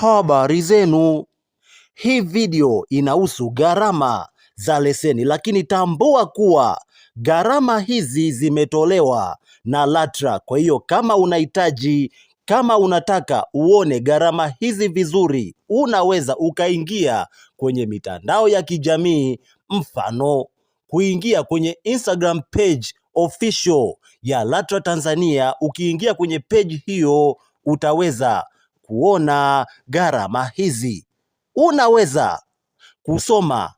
Habari zenu. Hii video inahusu gharama za leseni, lakini tambua kuwa gharama hizi zimetolewa na LATRA. Kwa hiyo kama unataka uone gharama hizi vizuri, unaweza ukaingia kwenye mitandao ya kijamii, mfano kuingia kwenye Instagram page official ya LATRA Tanzania. Ukiingia kwenye page hiyo utaweza kuona gharama hizi. Unaweza kusoma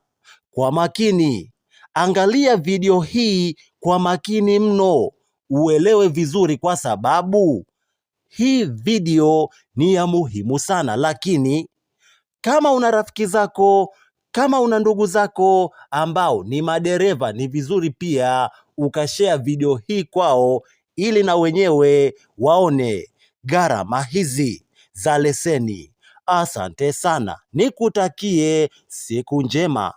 kwa makini. Angalia video hii kwa makini mno, uelewe vizuri, kwa sababu hii video ni ya muhimu sana. Lakini kama una rafiki zako, kama una ndugu zako ambao ni madereva, ni vizuri pia ukashare video hii kwao, ili na wenyewe waone gharama hizi za leseni. Asante sana, nikutakie siku njema.